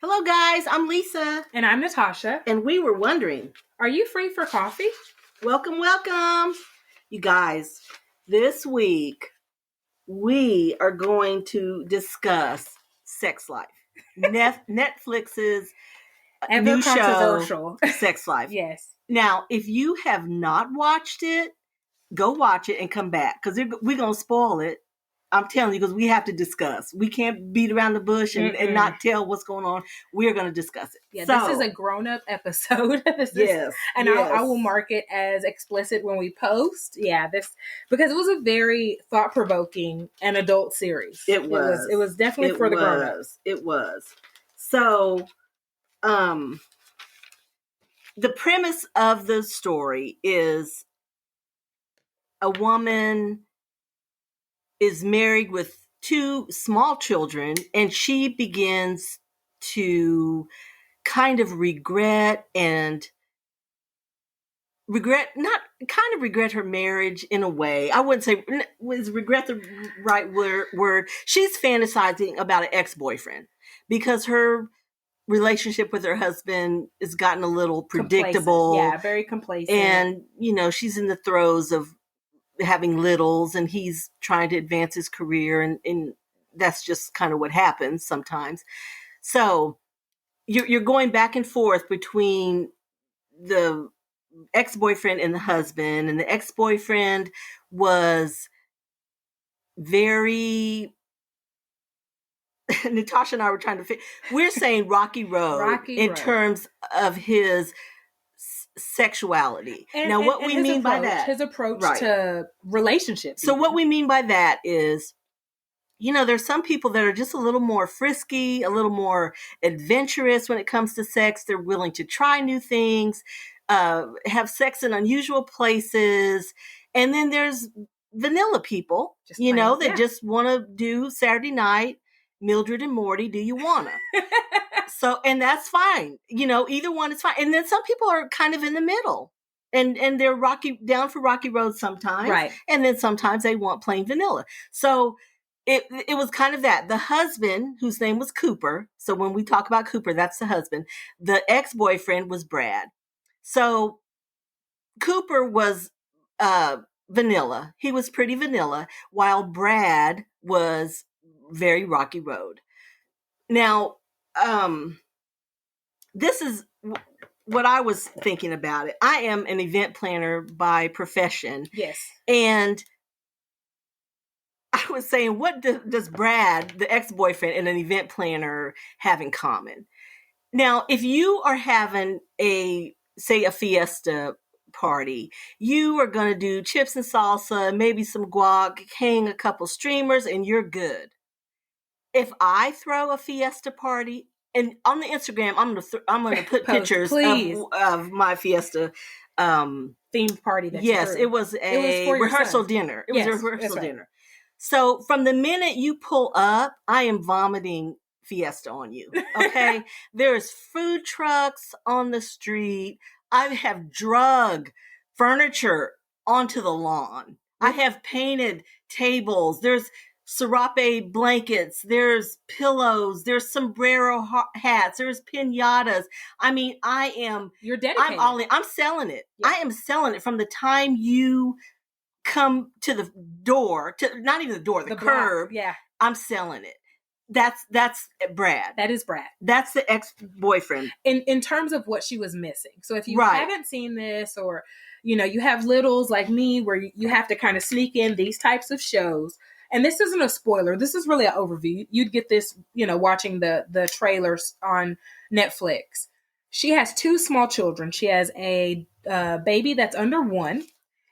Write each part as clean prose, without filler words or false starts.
Hello, guys. I'm Lisa. And I'm Natasha. And we were wondering, are you free for coffee? Welcome, welcome. You guys, this week we are going to discuss Sex Life. Netflix's new show, Sex Life. Yes. Now, if you have not watched it, go watch it and come back because we're going to spoil it. I'm telling you, because we have to discuss. We can't beat around the bush and not tell what's going on. We're going to discuss it. Yeah, so, this is a grown-up episode. I will mark it as explicit when we post. Yeah, because it was a very thought-provoking and adult series. It was. It was definitely for the grown-ups. It was. So, the premise of the story is a woman is married with 2 small children, and she begins to kind of regret her marriage in a way. I wouldn't say, was regret the right word. She's fantasizing about an ex-boyfriend because her relationship with her husband has gotten a little predictable. Yeah, very complacent. And, she's in the throes of having littles, and he's trying to advance his career, and that's just kind of what happens sometimes. So you're going back and forth between the ex-boyfriend and the husband, and the ex-boyfriend was very Natasha and I were trying to we're saying rocky road terms of his sexuality. Now, what we mean by that, his approach to relationships. So what we mean by that is, there's some people that are just a little more frisky, a little more adventurous when it comes to sex. They're willing to try new things, have sex in unusual places. And then there's vanilla people, that just want to do Saturday night, Mildred and Morty, do you wanna? So, and that's fine. Either one is fine. And then some people are kind of in the middle, and they're down for rocky road sometimes. Right. And then sometimes they want plain vanilla. So it was kind of that. The husband, whose name was Cooper. So when we talk about Cooper, that's the husband. The ex-boyfriend was Brad. So Cooper was vanilla. He was pretty vanilla, while Brad was very rocky road. Now, this is what I was thinking about it. I am an event planner by profession. Yes. And I was saying, what does Brad, the ex-boyfriend, and an event planner have in common? Now, if you are having a fiesta party, you are going to do chips and salsa, maybe some guac, hang a couple streamers, and you're good. If I throw a fiesta party, and on the Instagram, I'm gonna put pictures of my fiesta themed party. It was a rehearsal dinner. It was a rehearsal dinner. So from the minute you pull up, I am vomiting fiesta on you. Okay, there's food trucks on the street. I have drug furniture onto the lawn. I have painted tables. There's serape blankets, there's pillows, there's sombrero hats, there's piñatas. I mean, you're dedicated. I'm selling it. Yeah. I am selling it from the time you come to the door, to not even the door, the curb. Block. Yeah. I'm selling it. That's Brad. That is Brad. That's the ex-boyfriend. In terms of what she was missing. So if you haven't seen this, or, you have littles like me where you have to kind of sneak in these types of shows. And this isn't a spoiler. This is really an overview. You'd get this, watching the trailers on Netflix. She has 2 small children. She has a baby that's under 1,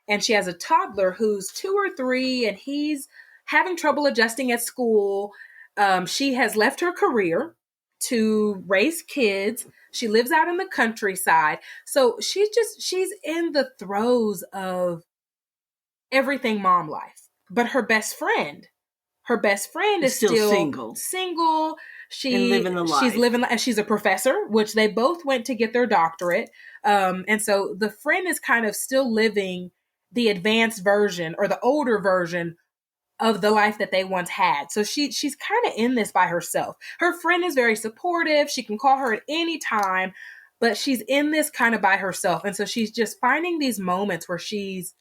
and she has a toddler who's 2 or 3, and he's having trouble adjusting at school. She has left her career to raise kids. She lives out in the countryside. So she's in the throes of everything mom life. But her best friend is still single. And living the life. And she's a professor, which they both went to get their doctorate. And so the friend is kind of still living the advanced version or the older version of the life that they once had. So she's kind of in this by herself. Her friend is very supportive. She can call her at any time, but she's in this kind of by herself. And so she's just finding these moments where she's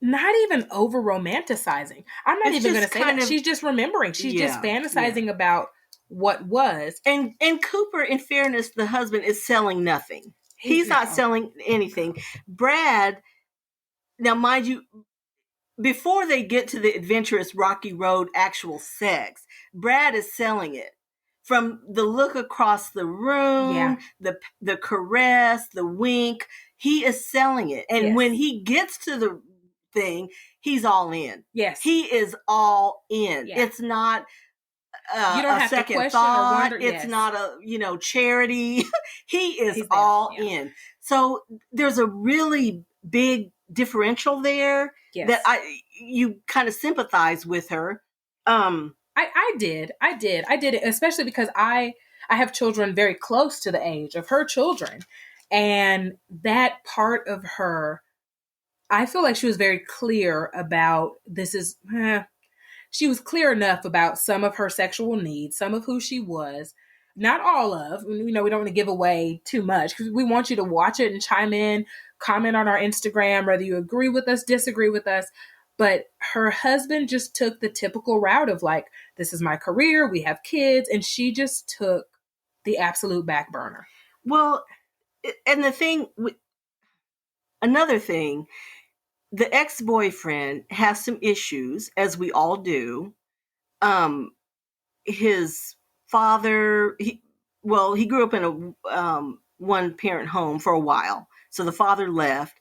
not even over romanticizing. I'm not even going to say that. She's just remembering. She's just fantasizing about what was. And Cooper, in fairness, the husband is selling nothing. He's not selling anything. Brad, now mind you, before they get to the adventurous rocky road actual sex, Brad is selling it. From the look across the room, the caress, the wink, he is selling it. And when he gets to the thing, he's all in. Yes. He is all in. Yeah. It's not you don't a have second to question thought. Or wonder. It's not a charity. He is all in. So there's a really big differential there that you kind of sympathize with her. I did, especially because I have children very close to the age of her children, and that part of her, I feel like she was very clear about she was clear enough about some of her sexual needs, some of who she was, not all of, we don't want to give away too much because we want you to watch it and chime in, comment on our Instagram, whether you agree with us, disagree with us. But her husband just took the typical route of like, this is my career, we have kids, and she just took the absolute back burner. Well, and another thing, the ex-boyfriend has some issues, as we all do. His father, he grew up in a one-parent home for a while. So the father left.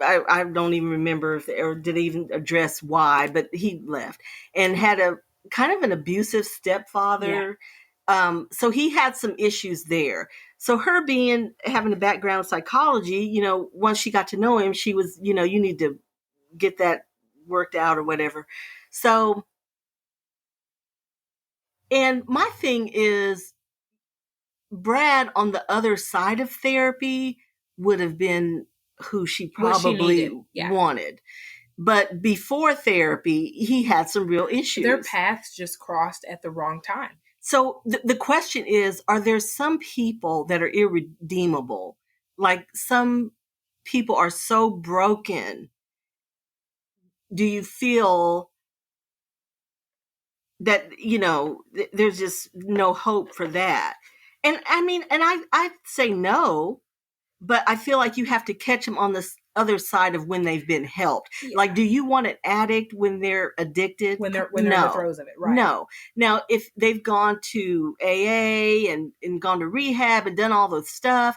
I don't even remember or did even address why, but he left and had a kind of an abusive stepfather. Yeah. So he had some issues there. So her having a background in psychology, once she got to know him, she was, you need to get that worked out or whatever. So, and my thing is, Brad on the other side of therapy would have been who she probably wanted. But before therapy, he had some real issues. Their paths just crossed at the wrong time. So the question is, are there some people that are irredeemable? Like some people are so broken. Do you feel that, there's just no hope for that? And I mean, and I say no, but I feel like you have to catch them on the other side of when they've been helped. Yeah. Like, do you want an addict when they're addicted? When they're in the throes of it, right? No. Now, if they've gone to AA and gone to rehab and done all the stuff,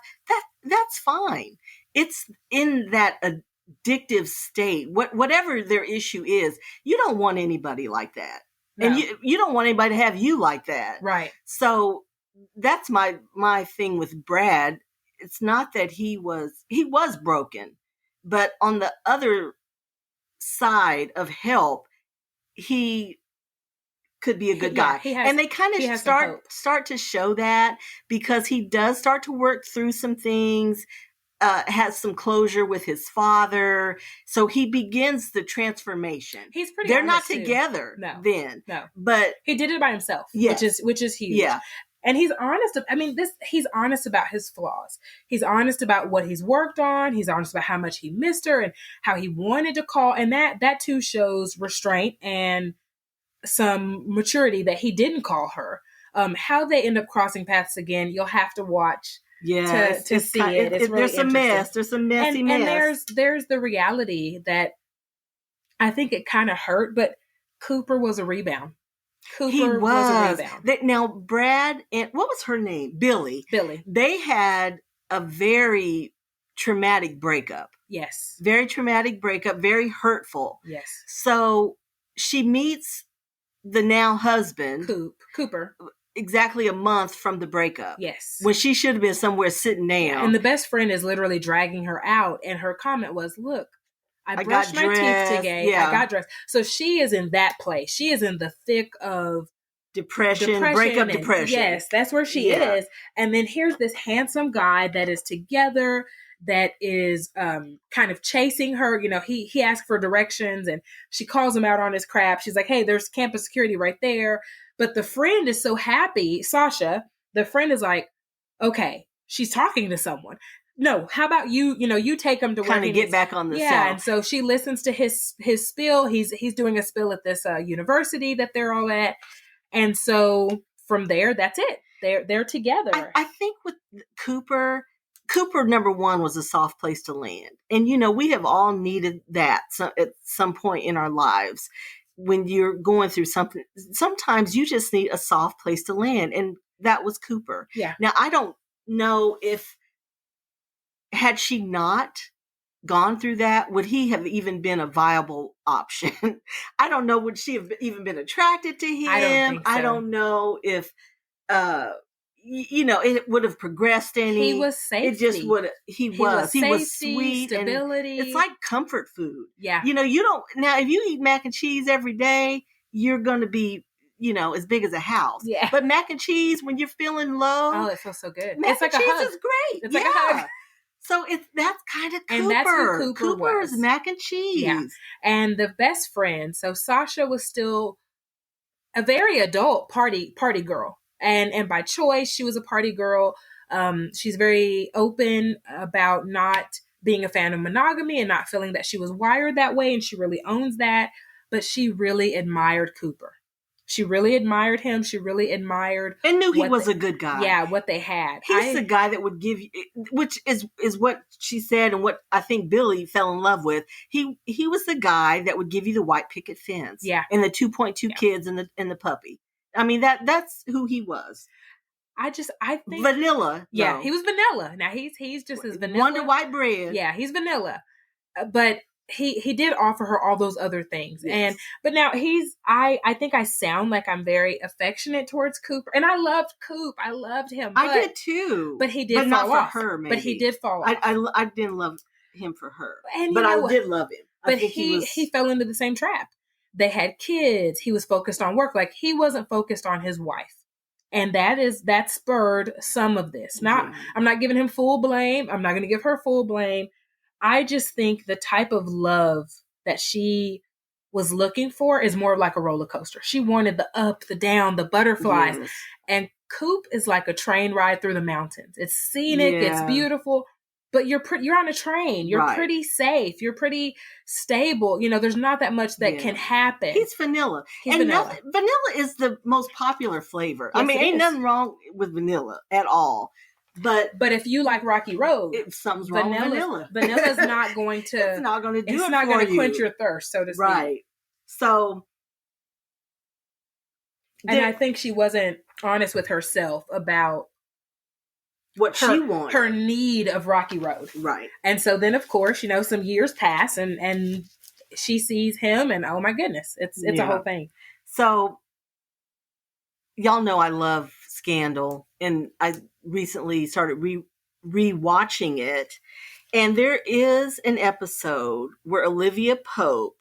that's fine. It's in that addictive state, whatever their issue is. You don't want anybody like that. No. And you don't want anybody to have you like that. Right. So that's my thing with Brad. It's not that he was broken, but on the other side of help, he could be a good guy. And they kind of start to show that because he does start to work through some things, has some closure with his father. So he begins the transformation. He's pretty They're not together then. No. But he did it by himself, which is huge. Yeah. And he's honest. He's honest about his flaws. He's honest about what he's worked on. He's honest about how much he missed her and how he wanted to call. And that too shows restraint and some maturity that he didn't call her. How they end up crossing paths again, you'll have to watch to see it. It's really there's a mess. There's a messy mess. And there's the reality that I think it kind of hurt, but Cooper was a rebound. Cooper was a rebound. Now, Brad and what was her name? Billy. They had a very traumatic breakup. Yes. Very traumatic breakup, very hurtful. Yes. So she meets the now husband, Cooper, exactly a month from the breakup. Yes. When she should have been somewhere sitting down. And the best friend is literally dragging her out. And her comment was, look, I brushed my teeth today. Yeah. I got dressed. So she is in that place. She is in the thick of depression, breakup depression. Yes, that's where she is. And then here's this handsome guy that is together, that is kind of chasing her. You know, he asks for directions and she calls him out on his crap. She's like, hey, there's campus security right there. But the friend is so happy, Sasha, the friend is like, okay, she's talking to someone. No, how about you, you take him to where kind of get back on the yeah, cell. And so she listens to his spiel. He's doing a spill at this university that they're all at. And so from there, that's it. They're together. I think with Cooper, number one, was a soft place to land. And, we have all needed that at some point in our lives. When you're going through something, sometimes you just need a soft place to land. And that was Cooper. Yeah. Now, I don't know if, had she not gone through that, would he have even been a viable option? I don't know. Would she have even been attracted to him? I don't think so. I don't know if, it would have progressed any. He was safety. It just would. He was sweet, stability. And it's like comfort food. Yeah. You don't now. If you eat mac and cheese every day, you're going to be, as big as a house. Yeah. But mac and cheese, when you're feeling low, oh, it feels so good. Mac it's like and a cheese hug. is great. It's like a hug. So that's kind of Cooper. And that's who Cooper was. Is mac and cheese. Yeah. And the best friend. So Sasha was still a very adult party girl. And by choice, she was a party girl. She's very open about not being a fan of monogamy and not feeling that she was wired that way. And she really owns that. But she really admired Cooper. She really admired him. She really admired and knew he was a good guy. Yeah, what they had. He's the guy that would give you, which is what she said, and what I think Billy fell in love with. He was the guy that would give you the white picket fence. Yeah, and the 2.2 kids and the puppy. I mean that's who he was. I think vanilla. Yeah, he was vanilla. Now he's just as vanilla. Wonder White bread. Yeah, he's vanilla, but. He did offer her all those other things. Yes. But now I think I sound like I'm very affectionate towards Cooper. And I loved Coop. I loved him. I did too. But he did fall off. For her, maybe. But he did fall off. I didn't love him for her. But I did love him. But he fell into the same trap. They had kids. He was focused on work. Like he wasn't focused on his wife. And that spurred some of this. I'm not giving him full blame. I'm not going to give her full blame. I just think the type of love that she was looking for is more like a roller coaster. She wanted the up, the down, the butterflies. Yes. And Coop is like a train ride through the mountains. It's scenic, it's beautiful, but you're on a train. You're pretty safe. You're pretty stable. There's not that much that can happen. He's vanilla. Vanilla is the most popular flavor. Yes, ain't nothing wrong with vanilla at all. But if you like Rocky Road, something's wrong with vanilla. Vanilla's not going to. It's not going to do it. It's not going to quench your thirst, so to speak. Right. So, and I think she wasn't honest with herself about what she wanted, her need of Rocky Road. Right. And so then, of course, some years pass, and she sees him, and oh my goodness, it's a whole thing. So, y'all know I love Scandal, and I recently started re-watching it, and there is an episode where Olivia Pope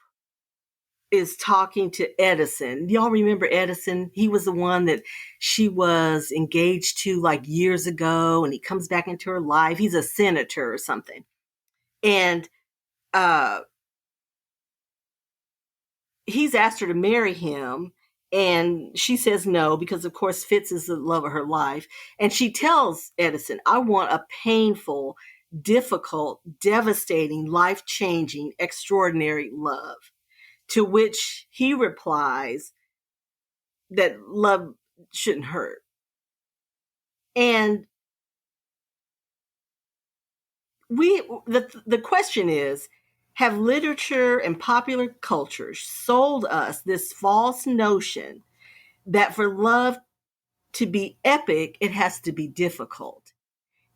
is talking to Edison. Y'all remember Edison? He was the one that she was engaged to like years ago, and he comes back into her life. He's a senator or something, and he's asked her to marry him. And she says no, because of course Fitz is the love of her life. And she tells Edison, I want a painful, difficult, devastating, life-changing, extraordinary love. To which he replies that love shouldn't hurt. And the question is, have literature and popular culture sold us this false notion that for love to be epic, it has to be difficult?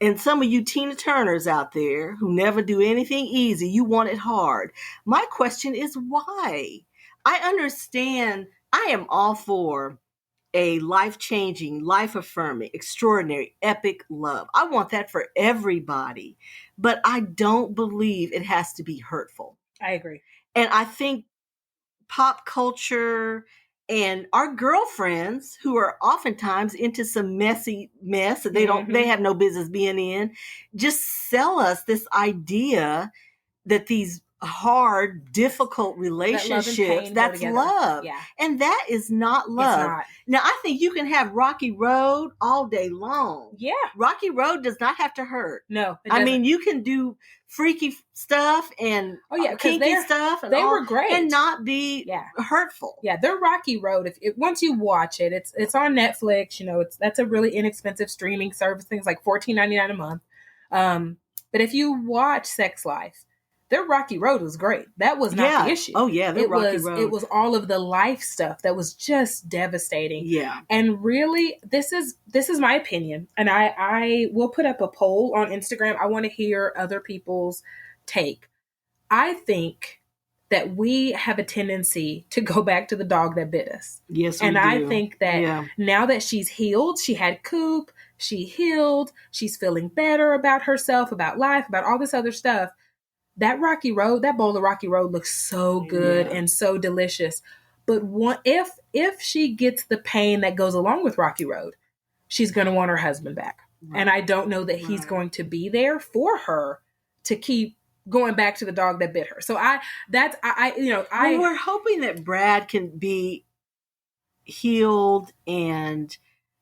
And some of you Tina Turners out there who never do anything easy, you want it hard. My question is why? I understand. I am all for a life-changing, life-affirming, extraordinary, epic love. I want that for everybody. But I don't believe it has to be hurtful. I agree. And I think pop culture And our girlfriends, who are oftentimes into some messy mess that they have no business being in, just sell us this idea that these hard, difficult relationships, that's love. Yeah. And that is not love. It's not. Now, I think you can have Rocky Road all day long. Yeah. Rocky Road does not have to hurt. No, it doesn't. I mean, you can do freaky stuff and kinky stuff. And they were great. And not be hurtful. Yeah, they're Rocky Road. If once you watch it, it's on Netflix. You know, that's a really inexpensive streaming service. Things like $14.99 a month. But if you watch Sex Life, their Rocky Road was great. That was not the issue. Oh, yeah, their Rocky Road. It was all of the life stuff that was just devastating. Yeah. And really, this is my opinion. And I will put up a poll on Instagram. I want to hear other people's take. I think that we have a tendency to go back to the dog that bit us. Yes, we And do. I think that now that she's healed, she had Coop, she healed, she's feeling better about herself, about life, about all this other stuff. That Rocky Road, that bowl of Rocky Road looks so good and so delicious. But if she gets the pain that goes along with Rocky Road, she's going to want her husband back. Right. And I don't know that he's going to be there for her to keep going back to the dog that bit her. So we're hoping that Brad can be healed and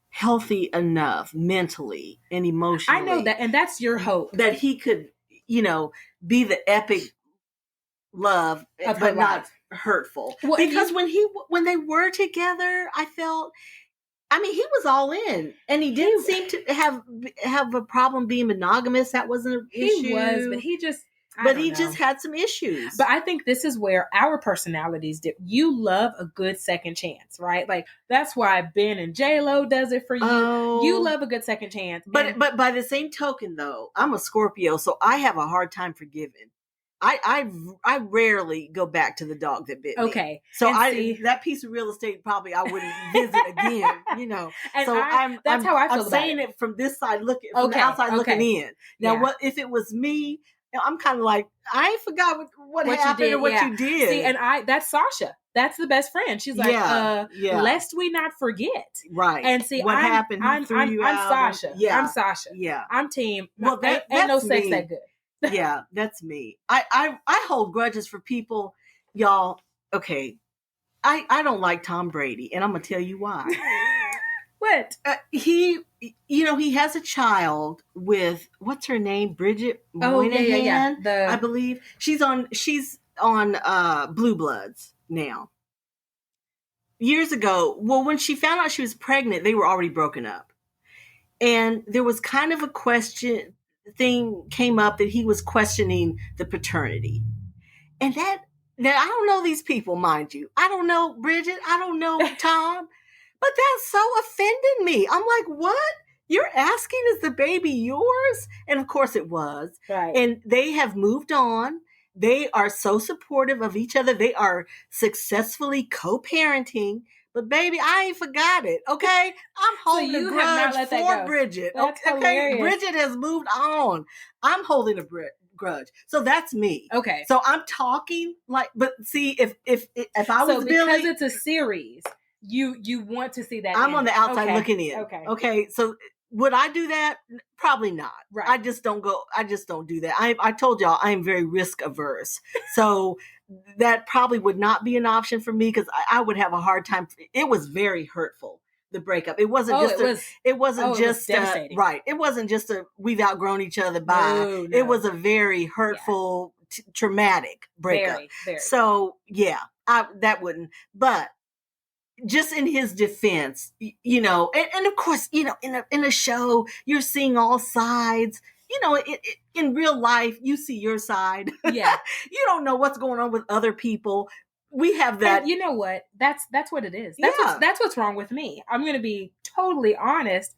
healthy enough mentally and emotionally. I know that, and that's your hope, that he could, be the epic love, but not hurtful. Well, because when they were together, I felt, he was all in, and he didn't seem to have a problem being monogamous. That wasn't an issue. He was, but he just. Just had some issues. But I think this is where our personalities dip. You love a good second chance, right? Like, that's why Ben and J-Lo does it for you. Oh. You love a good second chance. But by the same token, though, I'm a Scorpio, so I have a hard time forgiving. I rarely go back to the dog that bit me. Okay. So that piece of real estate probably I wouldn't visit again, And so that's how I feel I'm saying it from this side from the outside looking in. Now, what if it was me? I'm kind of like, I forgot what happened or what you did. See, and that's Sasha. That's the best friend. She's like, lest we not forget. Right. And see, what happened? I'm Sasha. I'm Sasha. Yeah. I'm team. Well, ain't no sex that good. Yeah, that's me. I hold grudges for people, y'all. Okay. I don't like Tom Brady, and I'm going to tell you why. What? He has a child with, what's her name? Bridget Moynihan, I believe. She's on Blue Bloods now. Years ago, when she found out she was pregnant, they were already broken up. And there was kind of a thing came up that he was questioning the paternity. And now I don't know these people, mind you. I don't know Bridget. I don't know Tom. But that so offended me. I'm like, what? You're asking, is the baby yours? And of course it was. Right. And they have moved on. They are so supportive of each other. They are successfully co-parenting. But baby, I ain't forgot it. Okay? I'm holding a grudge for Bridget. That's okay? Hilarious. Bridget has moved on. I'm holding a grudge. So that's me. Okay. So I'm talking but see, if I was Billy, because it's a series, you want to see that. I'm on the outside looking in. Okay. So would I do that? Probably not. Right. I just don't do that. I told y'all I am very risk averse. So that probably would not be an option for me, because I would have a hard time. It was very hurtful, the breakup. It wasn't it was devastating. Right. It wasn't just we've outgrown each other by. No. It was a very hurtful, traumatic breakup. Very, very. So that wouldn't. But just in his defense, and of course, in a show, you're seeing all sides. In real life, you see your side. Yeah. You don't know what's going on with other people. We have that. And you know what? That's what it is. That's what's wrong with me. I'm going to be totally honest.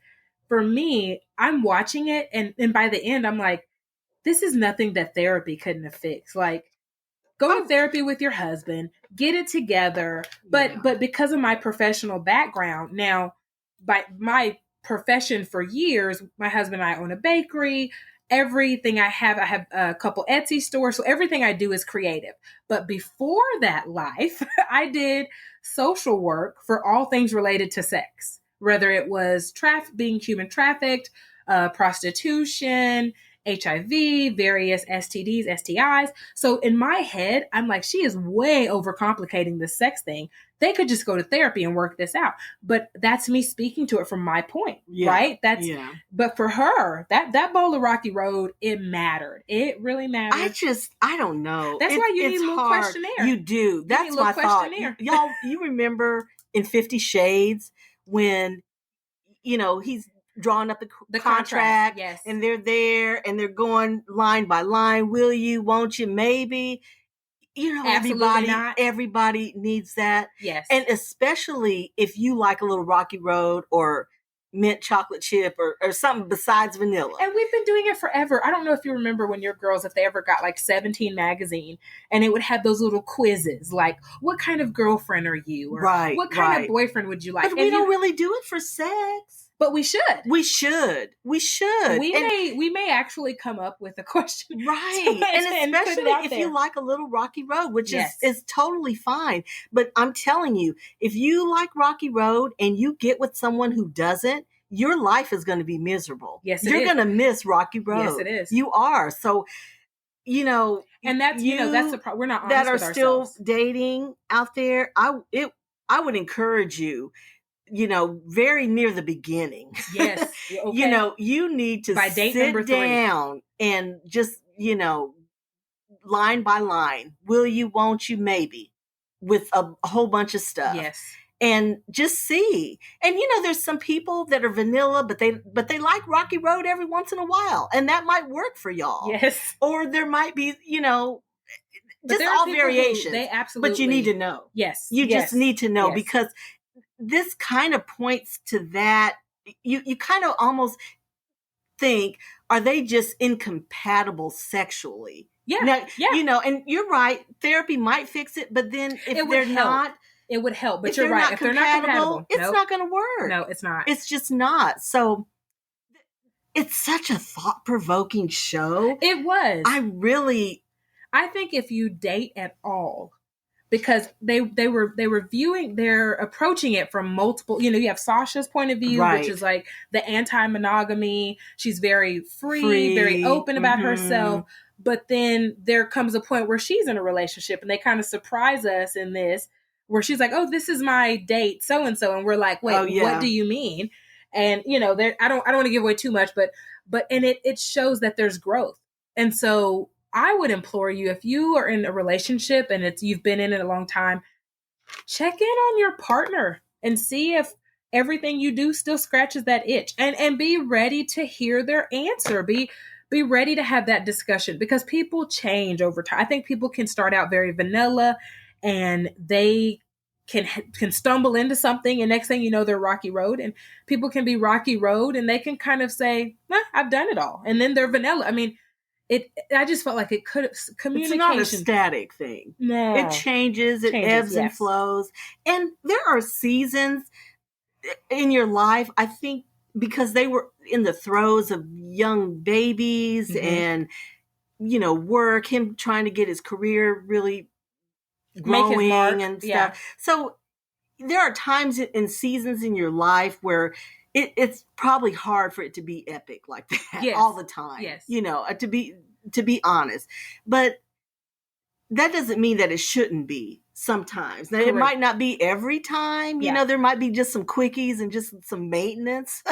For me, I'm watching it, and by the end, I'm like, this is nothing that therapy couldn't have fixed. Like, go to therapy with your husband, get it together. But because of my professional background, now, by my profession for years, my husband and I own a bakery. everything I have a couple Etsy stores. So everything I do is creative. But before that life, I did social work for all things related to sex, whether it was being human trafficked, prostitution, HIV, various STDs, STIs. So in my head, I'm like, she is way overcomplicating the sex thing. They could just go to therapy and work this out. But that's me speaking to it from my point, right? But for her, that bowl of Rocky Road, it mattered. It really mattered. I don't know. That's why you need a little questionnaire. You do. That's my thought. Y'all, you remember in 50 Shades when, he's drawing up the contract, yes, and they're there and they're going line by line. Will you, won't you, maybe? Everybody needs that. Yes. And especially if you like a little Rocky Road or mint chocolate chip or something besides vanilla. And we've been doing it forever. I don't know if you remember when your girls, if they ever got like 17 magazine, and it would have those little quizzes like, what kind of girlfriend are you? Or what kind of boyfriend would you like? But we don't really do it for sex. But we should. We should. We may actually come up with a question. Right. And especially if you like a little Rocky Road, which is totally fine. But I'm telling you, if you like Rocky Road and you get with someone who doesn't, your life is going to be miserable. Yes, You're going to miss Rocky Road. Yes, it is. You are. So, and that's, that's the problem. We're not honest that are with still ourselves. Dating out there. I would encourage you, very near the beginning. Yes. Okay. You need to by date sit number 3. down and just, line by line. Will you, won't you, maybe, with a whole bunch of stuff. Yes. And just see. And, there's some people that are vanilla, but they like Rocky Road every once in a while. And that might work for y'all. Yes. Or there might be, just all variations. They absolutely. But you need to know. Yes. You just need to know because this kind of points to that. You kind of almost think, are they just incompatible sexually? Yeah. Now, and you're right. Therapy might fix it, but then if they're not, it would help. But you're right. If they're not compatible, it's not going to work. No, it's not. It's just not. So it's such a thought-provoking show. It was. I think if you date at all, because they're approaching it from multiple, you have Sasha's point of view, which is like the anti-monogamy. She's very free, very open about herself. But then there comes a point where she's in a relationship and they kind of surprise us in this, where she's like, oh, this is my date, so-and-so. And we're like, wait, what do you mean? And, I don't want to give away too much, but it shows that there's growth. And so I would implore you, if you are in a relationship and you've been in it a long time, check in on your partner and see if everything you do still scratches that itch, and be ready to hear their answer. Be ready to have that discussion, because people change over time. I think people can start out very vanilla and they can stumble into something, and next thing you know, they're Rocky Road. And people can be Rocky Road and they can kind of say, I've done it all. And then they're vanilla. I mean, I just felt like it could have communication. It's not a static thing. No. It changes, ebbs and flows. And there are seasons in your life, I think, because they were in the throes of young babies and, work, him trying to get his career really growing and stuff. Yeah. So there are times in seasons in your life where it's probably hard for it to be epic like that all the time. Yes. To be honest. But that doesn't mean that it shouldn't be sometimes. Now, it might not be every time. There might be just some quickies and just some maintenance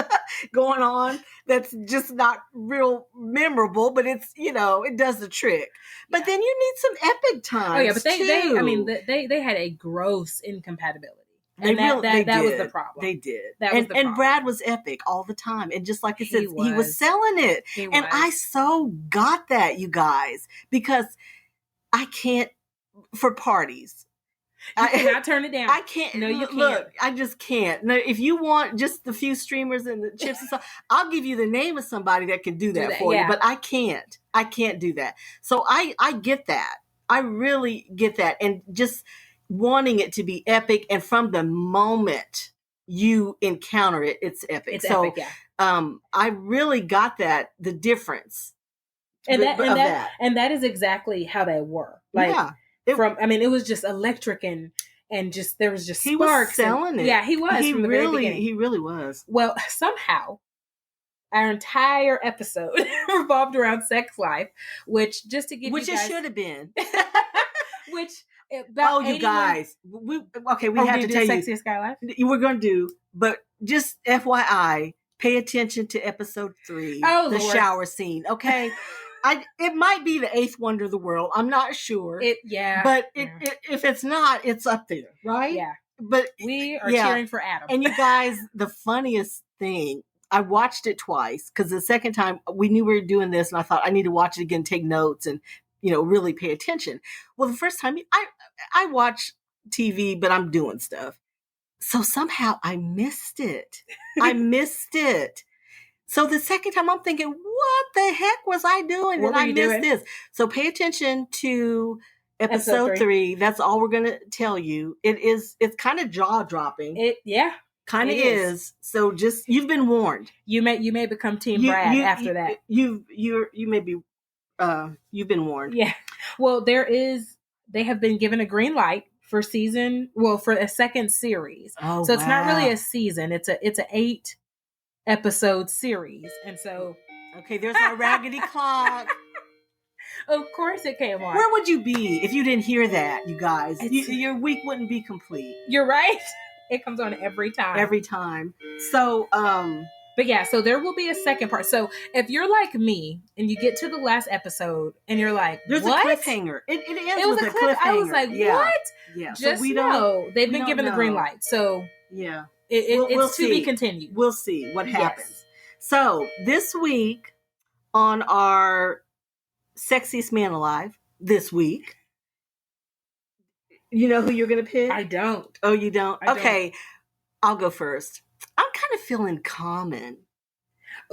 going on that's just not real memorable, but it's, it does the trick. But then you need some epic times. Oh, yeah, but they had a gross incompatibility. And that was the problem. They did. And Brad was epic all the time. And just like I said, he was selling it. And I so got that, you guys, because I can't, for parties. You cannot turn it down. I can't. No, you can't. Look, I just can't. Now, if you want just the few streamers and the chips and stuff, I'll give you the name of somebody that can do that for you. But I can't. I can't do that. So I get that. I really get that. And just wanting it to be epic, and from the moment you encounter it, it's epic. It's epic, yeah. I really got that, the difference And that is exactly how they were. Like, it was just electric and just, there was just sparks. He was selling it. Yeah, he was. He really was. Well, somehow our entire episode revolved around sex life, which, just to give you guys, it should have been. Which, about you guys, we have to tell you, Sexiest Guy Alive. We're going to do, but just FYI, pay attention to episode 3, the Lord. shower scene. Okay, it might be the 8th wonder of the world. I'm not sure. But if it's not, it's up there, right? Yeah. But we are cheering for Adam. And you guys, the funniest thing, I watched it twice because the second time we knew we were doing this, and I thought I need to watch it again, take notes, and really pay attention. Well, the first time I watch TV, but I'm doing stuff, so somehow I missed it. So the second time I'm thinking, what the heck was I doing? What and I missed doing? This. So pay attention to episode 3. That's all we're going to tell you. It's kind of jaw dropping. Kind of is. So just, you've been warned. You may become Team Brad after that. You may be, you've been warned. Yeah. Well, they have been given a green light for a second series. Oh, so it's not really a season. It's a 8 episode series. And so, okay, there's our raggedy clock. Of course it came on. Where would you be if you didn't hear that, you guys? Your week wouldn't be complete. You're right. It comes on every time. So, but yeah, so there will be a second part. So if you're like me and you get to the last episode and you're like, there's what? A cliffhanger. It ends with a cliffhanger. I was like, what? Yeah. Just know they've been given the green light. So yeah, it's to be continued. We'll see what happens. Yes. So this week on our Sexiest Man Alive this week, you know who you're going to pick? I don't. Oh, you don't? Okay. I'll go first. I'm kind of feeling Common.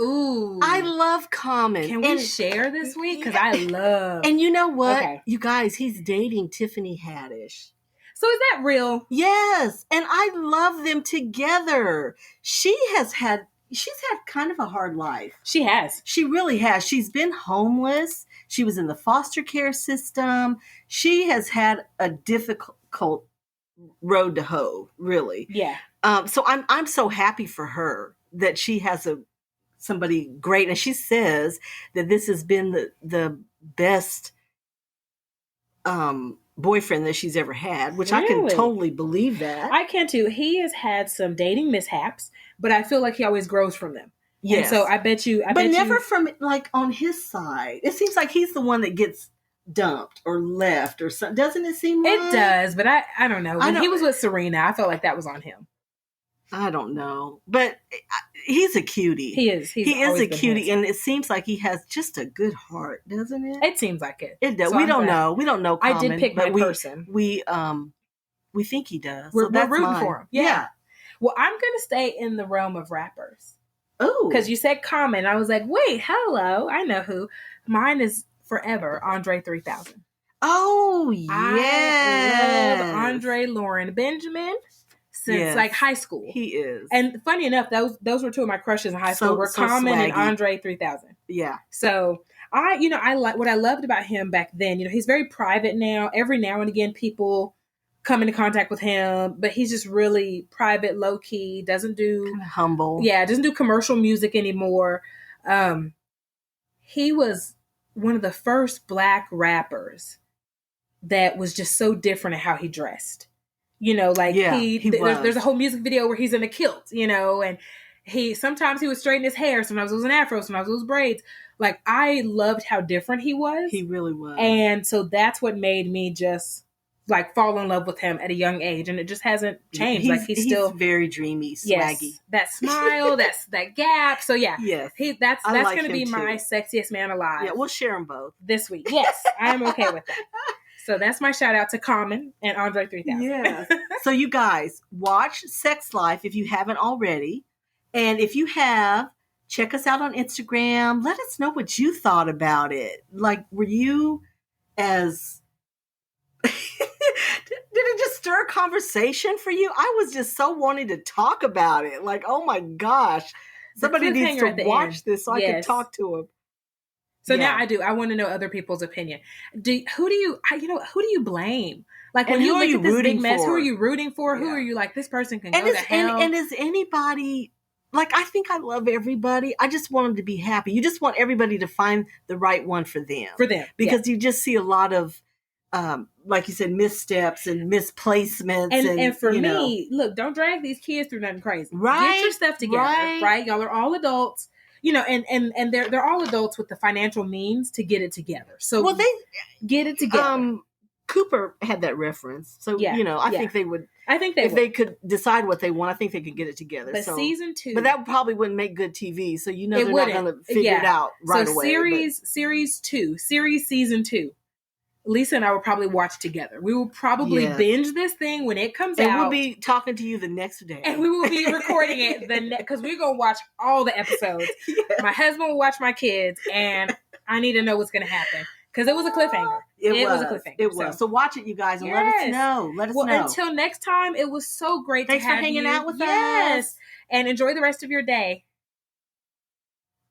Ooh. I love Common. Can we share this week? Because I love. And you know what? Okay. You guys, he's dating Tiffany Haddish. So is that real? Yes. And I love them together. She's had kind of a hard life. She has. She really has. She's been homeless. She was in the foster care system. She has had a difficult road to hoe, really. Yeah. So I'm so happy for her that she has somebody great, and she says that this has been the best boyfriend that she's ever had, which really? I can totally believe that. I can too. He has had some dating mishaps, but I feel like he always grows from them. Yes. And so I bet you, never from like on his side. It seems like he's the one that gets dumped or left or something. Doesn't it seem like? It does, but I don't know. When he was with Serena, I felt like that was on him. I don't know, but he's a cutie. He is. He is a cutie, and it seems like he has just a good heart, doesn't it? It seems like it. It does. So we don't know. We don't know. Common, I did pick my person. We think he does. We're rooting mine. for him. Yeah. Well, I'm gonna stay in the realm of rappers. Oh, because you said Common, I was like, wait, hello, I know who. Mine is forever Andre 3000. Oh yeah, I love Andre Lauren Benjamin. Since like high school. He is. And funny enough, those were two of my crushes in high school were Common and Andre 3000. Yeah. So I like what I loved about him back then. He's very private now. Every now and again people come into contact with him, but he's just really private, low key, doesn't do kind of humble. Yeah, doesn't do commercial music anymore. He was one of the first Black rappers that was just so different in how he dressed. There's a whole music video where he's in a kilt, and sometimes he would straighten his hair, sometimes it was an afro, sometimes it was braids. Like, I loved how different he was. He really was. And so that's what made me just like fall in love with him at a young age, and it just hasn't changed. He's still very dreamy, swaggy. Yes, that smile, that gap. So yeah, yes, that's going to be my sexiest man alive. Yeah, we'll share them both this week. Yes, I am okay with that. So that's my shout out to Common and Andre 3000. Yeah. So you guys, watch Sex Life if you haven't already. And if you have, check us out on Instagram. Let us know what you thought about it. Like, were you as... Did it just stir a conversation for you? I was just so wanting to talk about it. Like, oh my gosh. Somebody needs to watch this so I can talk to him. So now I want to know other people's opinion. Who do you blame? Like, when you look at this big mess, who are you rooting for? Who are you like, this person can go to hell? And is anybody, like, I think I love everybody. I just want them to be happy. You just want everybody to find the right one for them. Because you just see a lot of, like you said, missteps and misplacements. And for me, look, don't drag these kids through nothing crazy. Right. Get your stuff together. Right. Y'all are all adults. And they're all adults with the financial means to get it together. So they get it together. Cooper had that reference. So, I think they would. I think if they could decide what they want, I think they could get it together. But season 2. But that probably wouldn't make good TV. So, they're not going to figure it out right away. Season 2. Lisa and I will probably watch together. We will probably binge this thing when it comes out. And we'll be talking to you the next day. And we will be recording it because we're going to watch all the episodes. My husband will watch my kids, and I need to know what's going to happen. Because it was a cliffhanger. It was a cliffhanger. It was. So watch it, you guys, and let us know. Well, until next time, it was so great to have you. Thanks for hanging out with us. Yes. And enjoy the rest of your day.